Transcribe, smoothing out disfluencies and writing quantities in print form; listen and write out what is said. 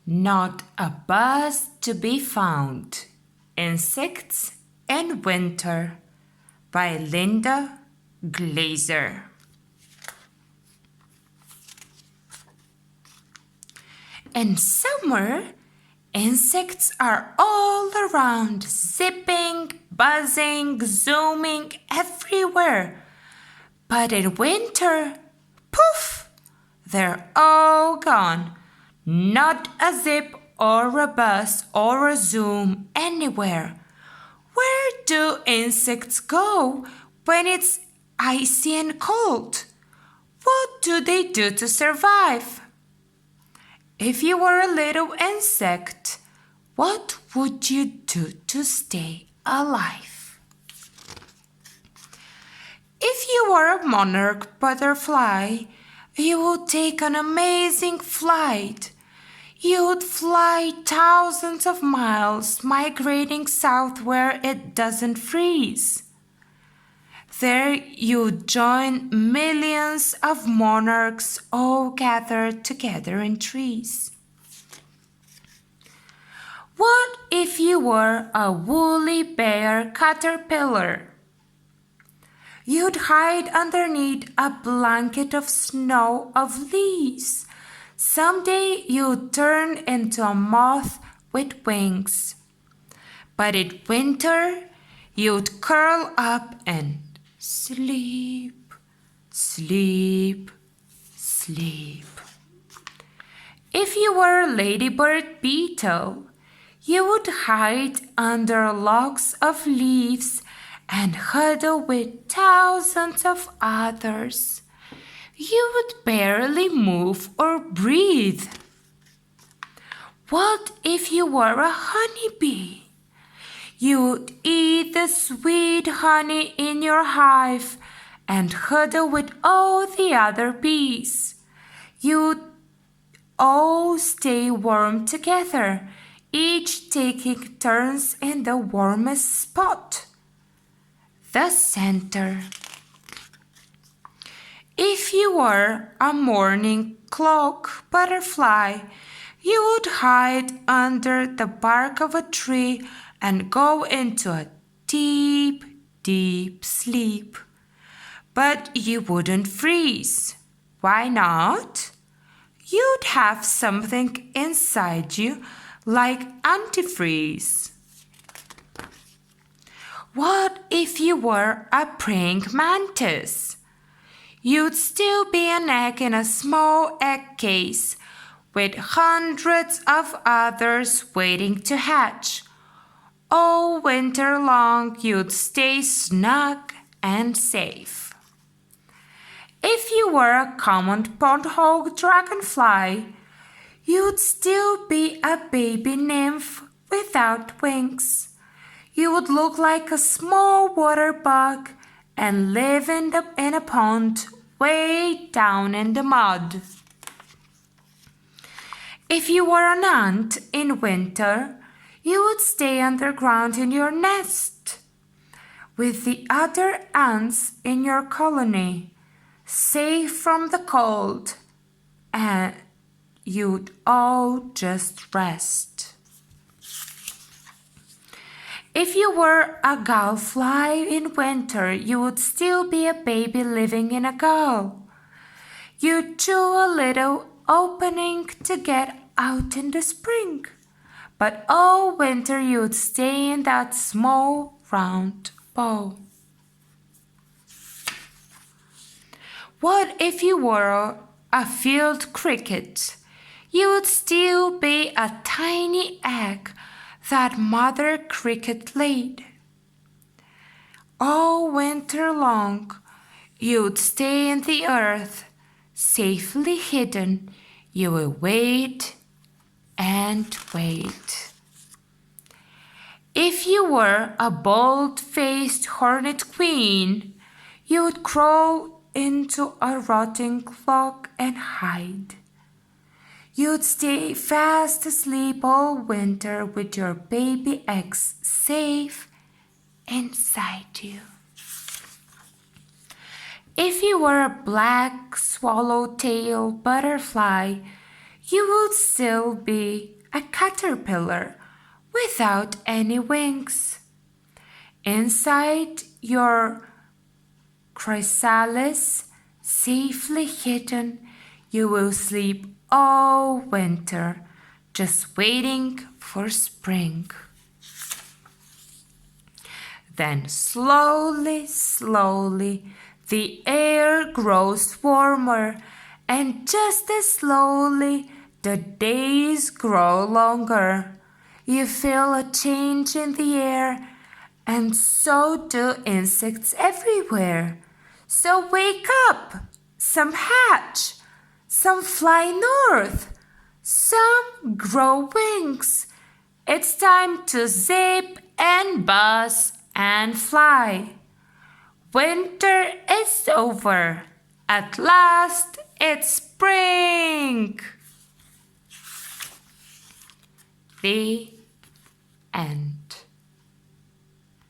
Not a buzz to be found. Insects in Winter by Linda Glazer. In summer, insects are all around, zipping, buzzing, zooming everywhere. But in winter, poof, they're all gone. Not a zip or a buzz or a zoom anywhere. Where do insects go when it's icy and cold? What do they do to survive? If you were a little insect, what would you do to stay alive? If you were a monarch butterfly, you would take an amazing flight. You would fly thousands of miles, migrating south where it doesn't freeze. There you'd join millions of monarchs all gathered together in trees. What if you were a woolly bear caterpillar? You'd hide underneath a blanket of snow of leaves. Someday you'd turn into a moth with wings. But in winter, you'd curl up and sleep, sleep, sleep. If you were a ladybird beetle, you would hide under logs of leaves and huddle with thousands of others. You would barely move or breathe. What if you were a honeybee? You would eat the sweet honey in your hive and huddle with all the other bees. You'd all stay warm together, each taking turns in the warmest spot, the center. If you were a morning cloak butterfly, you would hide under the bark of a tree and go into a deep, deep sleep. But you wouldn't freeze. Why not? You'd have something inside you like antifreeze. What if you were a praying mantis? You'd still be an egg in a small egg case with hundreds of others waiting to hatch. All winter long, you'd stay snug and safe. If you were a common pond-hog dragonfly, you'd still be a baby nymph without wings. You would look like a small water bug and live in a pond way down in the mud. If you were an ant in winter, you would stay underground in your nest with the other ants in your colony, safe from the cold, and you'd all just rest. If you were a gallfly in winter, you would still be a baby living in a gall. You'd chew a little opening to get out in the spring, but all winter you'd stay in that small round ball. What if you were a field cricket? You would still be a tiny egg that mother cricket laid. All winter long, you'd stay in the earth, safely hidden. You will wait and wait. If you were a bold-faced hornet queen, you would crawl into a rotting log and hide. You'd stay fast asleep all winter with your baby eggs safe inside you. If you were a black swallowtail butterfly, you would still be a caterpillar without any wings. Inside your chrysalis, safely hidden, you will sleep all winter, just waiting for spring. Then slowly, slowly, the air grows warmer, and just as slowly, the days grow longer. You feel a change in the air, and so do insects everywhere. So wake up! Some hatch, some fly north, some grow wings. It's time to zip and buzz and fly. Winter is over. At last, it's spring. The end.